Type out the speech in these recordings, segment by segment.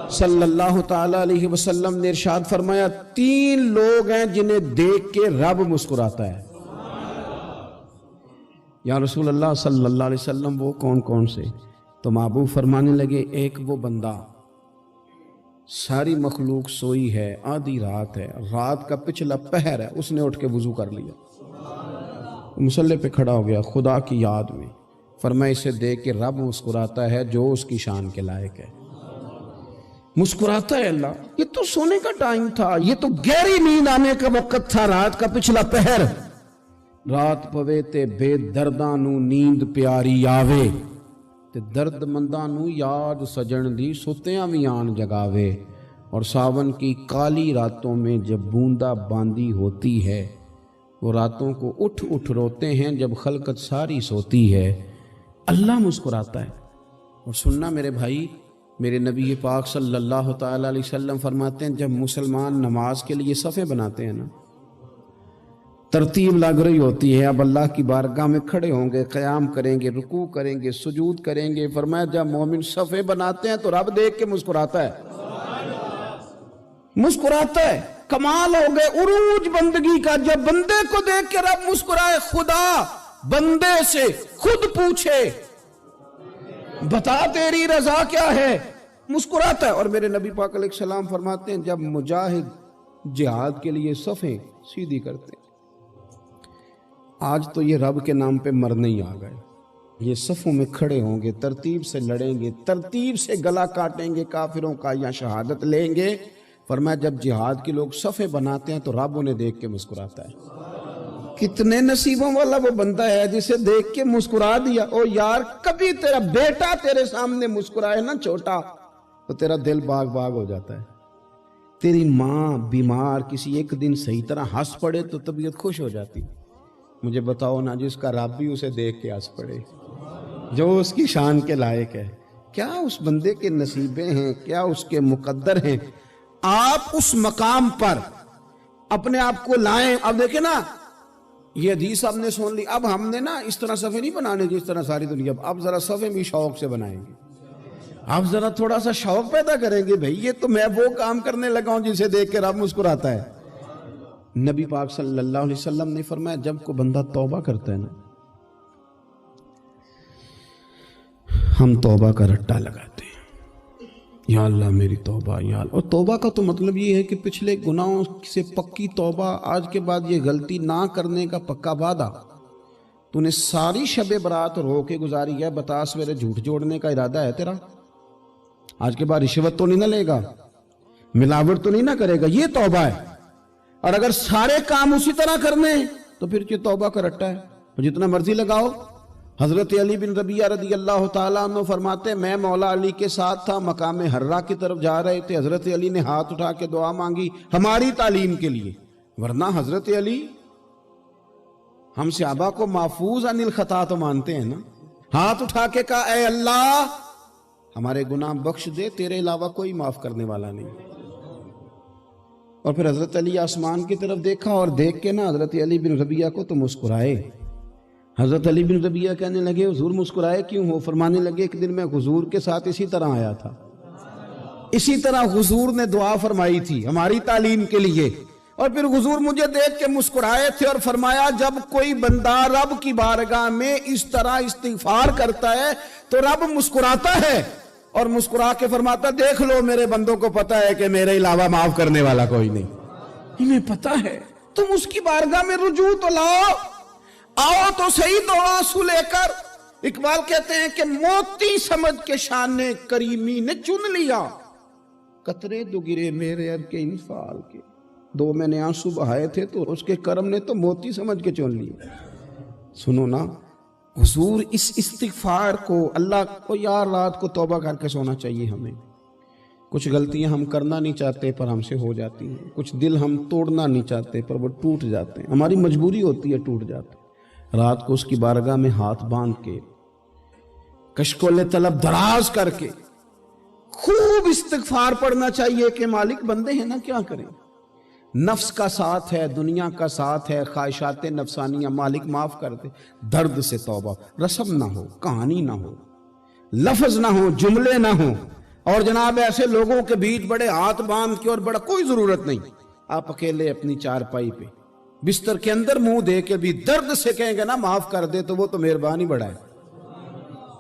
صلی اللہ تعالی علیہ وسلم نے ارشاد فرمایا 3 لوگ ہیں جنہیں دیکھ کے رب مسکراتا ہے۔ یا رسول اللہ صلی اللہ علیہ وسلم وہ کون کون سے؟ تو محبوب فرمانے لگے ایک وہ بندہ ساری مخلوق سوئی ہے، آدھی رات ہے، رات کا پچھلا پہر ہے، اس نے اٹھ کے وضو کر لیا، مصلی پہ کھڑا ہو گیا خدا کی یاد میں، فرمایا اسے دیکھ کے رب مسکراتا ہے جو اس کی شان کے لائق ہے۔ مسکراتا ہے اللہ۔ یہ تو سونے کا ٹائم تھا، یہ تو گہری نیند آنے کا وقت تھا، رات کا پچھلا پہر۔ رات پوے تے بے درداں نو نیند پیاری آوے، تے درد منداں نو یاد سجن دی ستیاں وی آن جگاوے۔ اور ساون کی کالی راتوں میں جب بوندا باندی ہوتی ہے، وہ راتوں کو اٹھ اٹھ روتے ہیں جب خلقت ساری سوتی ہے۔ اللہ مسکراتا ہے۔ اور سننا میرے بھائی، میرے نبی پاک صلی اللہ تعالی علیہ وسلم فرماتے ہیں جب مسلمان نماز کے لیے صفیں بناتے ہیں نا، ترتیب لگ رہی ہوتی ہے، اب اللہ کی بارگاہ میں کھڑے ہوں گے، قیام کریں گے، رکوع کریں گے، سجود کریں گے، فرمایا جب مومن صفیں بناتے ہیں تو رب دیکھ کے مسکراتا ہے، مسکراتا ہے۔ کمال ہو گئے عروج بندگی کا، جب بندے کو دیکھ کے رب مسکرائے۔ خدا بندے سے خود پوچھے بتا تیری رضا کیا ہے، مسکراتا ہے۔ اور میرے نبی پاک علیہ السلام فرماتے ہیں جب مجاہد جہاد کے لیے صفیں سیدھی کرتے ہیں، آج تو یہ رب کے نام پہ مرنے ہی آ گئے، یہ صفوں میں کھڑے ہوں گے، ترتیب سے لڑیں گے، ترتیب سے گلا کاٹیں گے کافروں کا یا شہادت لیں گے۔ فرمایا جب جہاد کے لوگ صفیں بناتے ہیں تو رب انہیں دیکھ کے مسکراتا ہے۔ کتنے نصیبوں والا وہ بندہ ہے جسے دیکھ کے مسکرا دیا۔ او یار کبھی تیرا بیٹا تیرے سامنے مسکرائے نا چھوٹا تو تیرا دل باغ باغ ہو جاتا ہے۔ تیری ماں بیمار کسی ایک دن صحیح طرح ہنس پڑے تو طبیعت خوش ہو جاتی۔ مجھے بتاؤ نا جس کا رب بھی اسے دیکھ کے ہنس پڑے، جو اس کی شان کے لائق ہے، کیا اس بندے کے نصیبیں ہیں، کیا اس کے مقدر ہیں۔ آپ اس مقام پر اپنے آپ کو لائیں۔ اب دیکھیں نا یہ حدیث آپ نے سن لی، اب ہم نے نا اس طرح صفیں نہیں بنانے جس طرح ساری دنیا، اب ذرا صفیں بھی شوق سے بنائیں گے، اب ذرا تھوڑا سا شوق پیدا کریں گے۔ بھئی یہ تو میں وہ کام کرنے لگا ہوں جسے دیکھ کے رب مسکراتا ہے۔ نبی پاک صلی اللہ علیہ وسلم نے فرمایا جب کوئی بندہ توبہ کرتا ہے نا، ہم توبہ کا رٹا لگاتے ہیں، یا اللہ میری توبہ یا اللہ۔ اور توبہ کا تو مطلب یہ ہے کہ پچھلے گناہوں سے پکی توبہ، آج کے بعد یہ غلطی نہ کرنے کا پکا وعدہ۔ تو نے ساری شب برات رو کے گزاری ہے، بتا سویرے جھوٹ جوڑنے کا ارادہ ہے تیرا؟ آج کے بعد رشوت تو نہیں نہ لے گا، ملاوٹ تو نہیں نہ کرے گا، یہ توبہ ہے۔ اور اگر سارے کام اسی طرح کرنے تو پھر یہ توبہ کا رٹا ہے، جتنا مرضی لگاؤ۔ حضرت علی بن ربیعہ رضی اللہ تعالیٰ عنہ فرماتے ہیں میں مولا علی کے ساتھ تھا، مقام حرہ کی طرف جا رہے تھے، حضرت علی نے ہاتھ اٹھا کے دعا مانگی ہماری تعلیم کے لیے، ورنہ حضرت علی ہم صحابہ کو محفوظ عن الخطا تو مانتے ہیں نا۔ ہاتھ اٹھا کے کہا اے اللہ ہمارے گناہ بخش دے، تیرے علاوہ کوئی معاف کرنے والا نہیں۔ اور پھر حضرت علی آسمان کی طرف دیکھا اور دیکھ کے نا حضرت علی بن ربیعہ کو تو مسکرائے۔ حضرت علی بن ربیعہ کہنے لگے حضور مسکرائے کیوں ہو؟ فرمانے لگے ایک دن میں حضور کے ساتھ اسی طرح آیا تھا، اسی طرح حضور نے دعا فرمائی تھی ہماری تعلیم کے لیے، اور پھر حضور مجھے دیکھ کے مسکرائے تھے اور فرمایا جب کوئی بندہ رب کی بارگاہ میں اس طرح استغفار کرتا ہے تو رب مسکراتا ہے، اور مسکرا کے فرماتا دیکھ لو میرے بندوں کو پتا ہے کہ میرے علاوہ معاف کرنے والا کوئی نہیں، انہیں پتا ہے، تم اس کی بارگاہ میں رجوع تو لاؤ، آؤ تو صحیح دو آنسو لے کر۔ اقبال کہتے ہیں کہ موتی سمجھ کے شان کریمی نے چن لیا، قطرے دو گرے میرے ار کے انفعال کے، دو میں نے آنسو بہائے تھے تو اس کے کرم نے تو موتی سمجھ کے چن لیا۔ سنو نا حضور اس استغفار کو، اللہ کو یار رات کو توبہ کر کے سونا چاہیے ہمیں۔ کچھ غلطیاں ہم کرنا نہیں چاہتے پر ہم سے ہو جاتی ہیں، کچھ دل ہم توڑنا نہیں چاہتے پر وہ ٹوٹ جاتے ہیں، ہماری مجبوری ہوتی ہے ٹوٹ جاتے ہیں۔ رات کو اس کی بارگاہ میں ہاتھ باندھ کے کشکول طلب دراز کر کے خوب استغفار پڑھنا چاہیے کہ مالک بندے ہیں نا کیا کریں، نفس کا ساتھ ہے، دنیا کا ساتھ ہے، خواہشات نفسانیہ، مالک معاف کر دے۔ درد سے توبہ، رسم نہ ہو، کہانی نہ ہو، لفظ نہ ہو، جملے نہ ہو، اور جناب ایسے لوگوں کے بیچ بڑے ہاتھ باندھ کے اور بڑا کوئی ضرورت نہیں، آپ اکیلے اپنی چارپائی پہ بستر کے اندر منہ دے کے بھی درد سے کہیں گے نا معاف کر دے تو وہ تو مہربانی بڑا ہے۔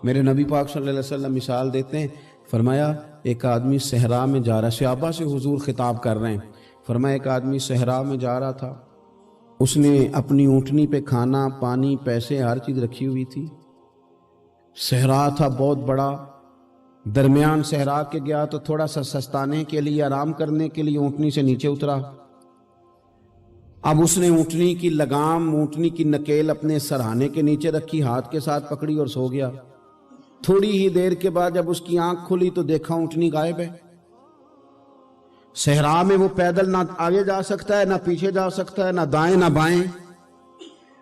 میرے نبی پاک صلی اللہ علیہ وسلم مثال دیتے ہیں، فرمایا ایک آدمی صحرا میں جا رہا، صحابہ سے حضور خطاب کر رہے ہیں، فرمایا ایک آدمی صحرا میں جا رہا تھا، اس نے اپنی اونٹنی پہ کھانا پانی پیسے ہر چیز رکھی ہوئی تھی، صحرا تھا بہت بڑا، درمیان صحرا کے گیا تو تھوڑا سا سستانے کے لیے آرام کرنے کے لیے اونٹنی سے نیچے اترا، اب اس نے اونٹنی کی لگام اونٹنی کی نکیل اپنے سرہانے کے نیچے رکھی، ہاتھ کے ساتھ پکڑی اور سو گیا۔ تھوڑی ہی دیر کے بعد جب اس کی آنکھ کھلی تو دیکھا اونٹنی غائب ہے۔ صحرا میں وہ پیدل نہ آگے جا سکتا ہے نہ پیچھے جا سکتا ہے، نہ دائیں نہ بائیں،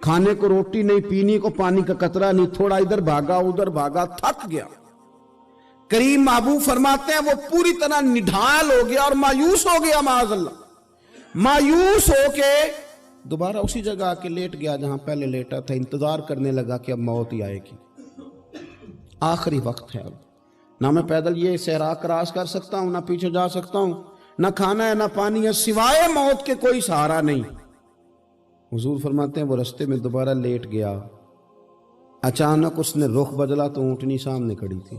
کھانے کو روٹی نہیں، پینے کو پانی کا قطرہ نہیں، تھوڑا ادھر بھاگا ادھر بھاگا، تھک گیا۔ کریم محبوب فرماتے ہیں وہ پوری طرح نڈھال ہو گیا اور مایوس ہو گیا، معاذ اللہ، مایوس ہو کے دوبارہ اسی جگہ آ کے لیٹ گیا جہاں پہلے لیٹا تھا، انتظار کرنے لگا کہ اب موت ہی آئے گی، آخری وقت ہے، اب نہ میں پیدل یہ صحرا کراس کر سکتا ہوں، نہ پیچھے جا سکتا ہوں، نہ کھانا ہے نہ پانی ہے، سوائے موت کے کوئی سہارا نہیں۔ حضور فرماتے ہیں وہ رستے میں دوبارہ لیٹ گیا، اچانک اس نے رخ بدلا تو اونٹنی سامنے کھڑی تھی۔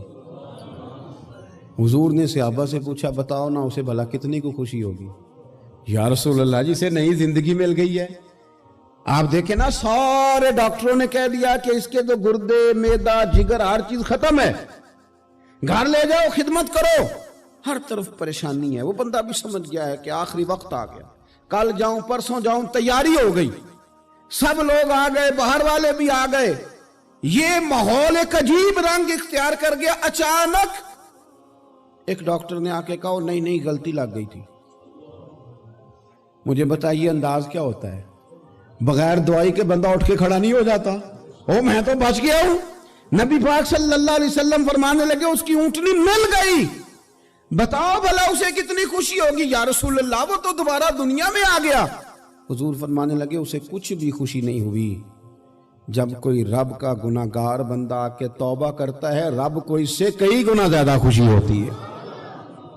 حضور نے صحابہ سے پوچھا بتاؤ نا اسے بھلا کتنی کو خوشی ہوگی؟ یا رسول اللہ جسے نئی زندگی مل گئی ہے۔ آپ دیکھیں نا سارے ڈاکٹروں نے کہہ دیا کہ اس کے تو گردے معدہ جگر ہر چیز ختم ہے، گھر لے جاؤ خدمت کرو، ہر طرف پریشانی ہے۔ وہ بندہ بھی سمجھ گیا ہے کہ آخری وقت آ گیا، کل جاؤں پرسوں جاؤں، تیاری ہو گئی، سب لوگ آ گئے، باہر والے بھی آ گئے، یہ ماحول ایک عجیب رنگ اختیار کر گیا۔ اچانک ایک ڈاکٹر نے آ کے کہا نہیں غلطی لگ گئی تھی۔ مجھے بتائیے انداز کیا ہوتا ہے؟ بغیر دوائی کے بندہ اٹھ کے کھڑا نہیں ہو جاتا، او میں تو بچ گیا ہوں۔ نبی پاک صلی اللہ علیہ وسلم فرمانے لگے اس کی اونٹنی مل گئی، بتاؤ بھلا اسے کتنی خوشی ہوگی؟ یا رسول اللہ وہ تو دوبارہ دنیا میں آ گیا۔ حضور فرمانے لگے اسے کچھ بھی خوشی نہیں ہوئی۔ جب کوئی رب کا گناہگار بندہ آ کے توبہ کرتا ہے، رب کو اس سے کئی گنا زیادہ خوشی ہوتی ہے۔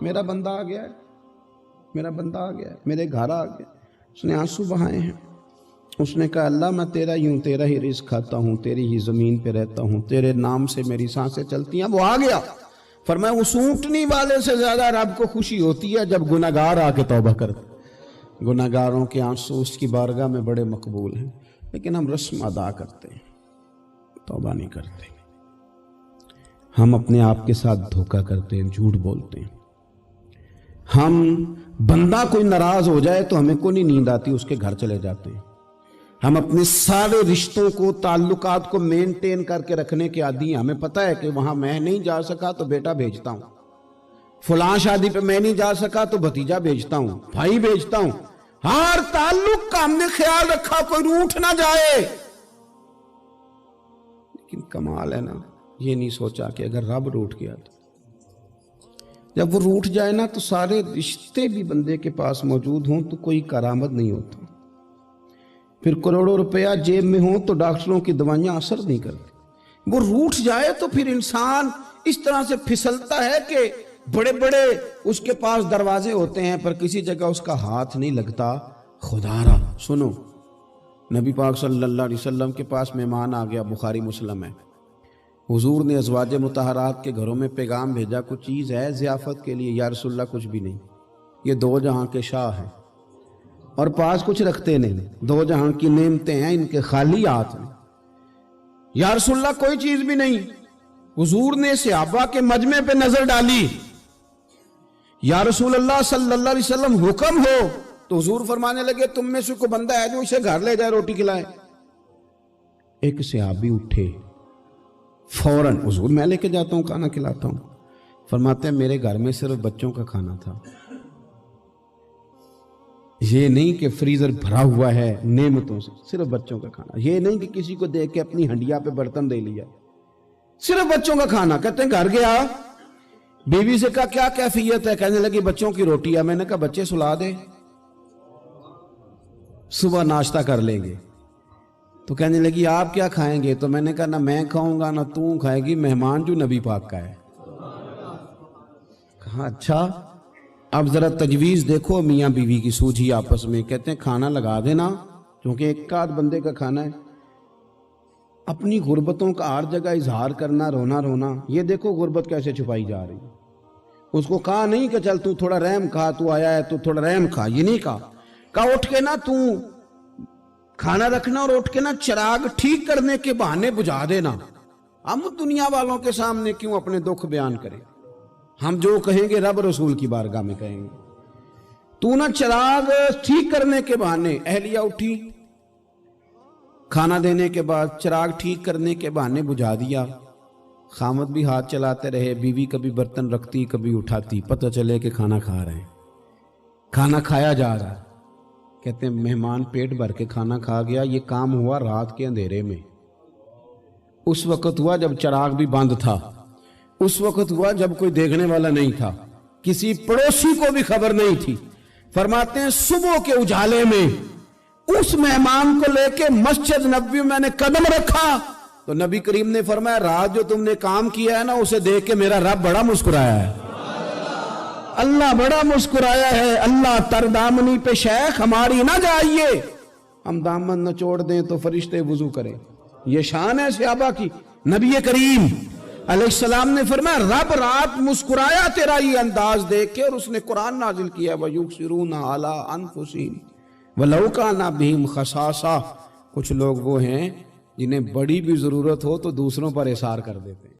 میرا بندہ آ گیا ہے، میرا بندہ آ گیا ہے، میرے گھر آ گیا۔ اس نے آنسو بہائے ہیں، اس نے کہا اللہ میں تیرا ہی تیرا ہی رزق کھاتا ہوں، تیری ہی زمین پہ رہتا ہوں، تیرے نام سے میری سانسیں چلتی ہیں۔ وہ آ گیا۔ فرمایا اس اونٹنی والے سے زیادہ رب کو خوشی ہوتی ہے جب گناہگار آ کے توبہ کرتے۔ گناہگاروں کے آنسو اس کی بارگاہ میں بڑے مقبول ہیں، لیکن ہم رسم ادا کرتے ہیں، توبہ نہیں کرتے۔ ہم اپنے آپ کے ساتھ دھوکہ کرتے ہیں، جھوٹ بولتے ہیں۔ ہم بندہ کوئی ناراض ہو جائے تو ہمیں کو نہیں نیند آتی، اس کے گھر چلے جاتے ہیں۔ ہم اپنے سارے رشتوں کو تعلقات کو مینٹین کر کے رکھنے کے عادی ہیں۔ ہمیں پتہ ہے کہ وہاں میں نہیں جا سکا تو بیٹا بھیجتا ہوں، فلاں شادی پہ میں نہیں جا سکا تو بھتیجا بھیجتا ہوں، بھائی بھیجتا ہوں، ہر تعلق کا ہم نے خیال رکھا کوئی روٹھ نہ جائے۔ لیکن کمال ہے نا، یہ نہیں سوچا کہ اگر رب روٹھ گیا تو جب وہ روٹھ جائے نا تو سارے رشتے بھی بندے کے پاس موجود ہوں تو کوئی کرامت نہیں ہوتا، پھر کروڑوں روپیہ جیب میں ہوں تو ڈاکٹروں کی دوائیاں اثر نہیں کرتی۔ وہ روٹھ جائے تو پھر انسان اس طرح سے پھسلتا ہے کہ بڑے بڑے اس کے پاس دروازے ہوتے ہیں پر کسی جگہ اس کا ہاتھ نہیں لگتا۔ خدا را سنو، نبی پاک صلی اللہ علیہ وسلم کے پاس مہمان آ گیا، بخاری مسلم ہے، حضور نے ازواج مطہرات کے گھروں میں پیغام بھیجا کچھ چیز ہے ضیافت کے لیے؟ یا رسول اللہ کچھ بھی نہیں، یہ دو جہاں کے شاہ ہیں اور پاس کچھ رکھتے نہیں، دو جہاں کی نعمتیں ہیں ان کے خالی ہاتھ میں۔ یا رسول اللہ کوئی چیز بھی نہیں۔ حضور نے صحابہ کے مجمع پہ نظر ڈالی، یا رسول اللہ صلی اللہ علیہ وسلم حکم ہو، تو حضور فرمانے لگے تم میں سے کوئی بندہ ہے جو اسے گھر لے جائے روٹی کھلائے؟ ایک صحابی اٹھے فوراً، حضور میں لے کے جاتا ہوں کھانا کھلاتا ہوں۔ فرماتے ہیں میرے گھر میں صرف بچوں کا کھانا تھا، یہ نہیں کہ فریزر بھرا ہوا ہے نعمتوں سے، صرف بچوں کا کھانا، یہ نہیں کہ کسی کو دیکھ کے اپنی ہنڈیا پہ برتن دے لیا، صرف بچوں کا کھانا۔ کہتے ہیں گھر گیا، بیوی سے کہا کیا کیفیت ہے؟ کہنے لگی بچوں کی روٹی ہے۔ میں نے کہا بچے سلا دے، صبح ناشتہ کر لیں گے۔ تو کہنے لگی آپ کیا کھائیں گے؟ تو میں نے کہا نہ میں کھاؤں گا نہ تو کھائے گی، مہمان جو نبی پاک کا ہے کہا اچھا اب ذرا تجویز دیکھو میاں بیوی کی سوجھی آپس میں. کہتے ہیں کھانا لگا دینا کیونکہ ایک آدھ بندے کا کھانا ہے. اپنی غربتوں کا ہر جگہ اظہار کرنا, رونا رونا. یہ دیکھو غربت کیسے چھپائی جا رہی ہے. اس کو کہا نہیں کہ چل تو تھوڑا رحم کھا, تو آیا ہے تو تھوڑا رحم کھا, یہ نہیں کہا. کہا اٹھ کے نا تو کھانا رکھنا اور اٹھ کے نا چراغ ٹھیک کرنے کے بہانے بجھا دینا. ہم دنیا والوں کے سامنے کیوں اپنے دکھ بیان کریں؟ ہم جو کہیں گے رب رسول کی بارگاہ میں کہیں گے. تو نا چراغ ٹھیک کرنے کے بہانے. اہلیہ اٹھی, کھانا دینے کے بعد چراغ ٹھیک کرنے کے بہانے بجھا دیا. خامد بھی ہاتھ چلاتے رہے, بیوی کبھی برتن رکھتی کبھی اٹھاتی, پتہ چلے کہ کھانا کھا رہے ہیں. کھانا کھایا جا رہا ہے. کہتے ہیں مہمان پیٹ بھر کے کھانا کھا گیا. یہ کام ہوا رات کے اندھیرے میں. اس وقت ہوا جب چراغ بھی بند تھا. اس وقت ہوا جب کوئی دیکھنے والا نہیں تھا, کسی پڑوسی کو بھی خبر نہیں تھی. فرماتے ہیں صبح کے اجالے میں اس مہمان کو لے کے مسجد نبوی میں نے قدم رکھا تو نبی کریم نے فرمایا رات جو تم نے کام کیا ہے نا اسے دیکھ کے میرا رب بڑا مسکرایا ہے, اللہ بڑا مسکرایا ہے. اللہ تر دامنی پہ شیخ ہماری نہ جائیے, ہم دامن نہ چھوڑ دیں تو فرشتے وضو کریں. یہ شان ہے صحابہ کی. نبی کریم علیہ السلام نے فرمایا رب رات مسکرایا تیرا یہ انداز دیکھ کے, اور اس نے قرآن نازل کیا وَيُبْصِرُونَ عَلَىٰ أَنفُسِهِمْ وَلَوْ كَانَ بِهِمْ خَصَاصَةٌ. کچھ لوگ وہ ہیں جنہیں بڑی بھی ضرورت ہو تو دوسروں پر اثار کر دیتے ہیں.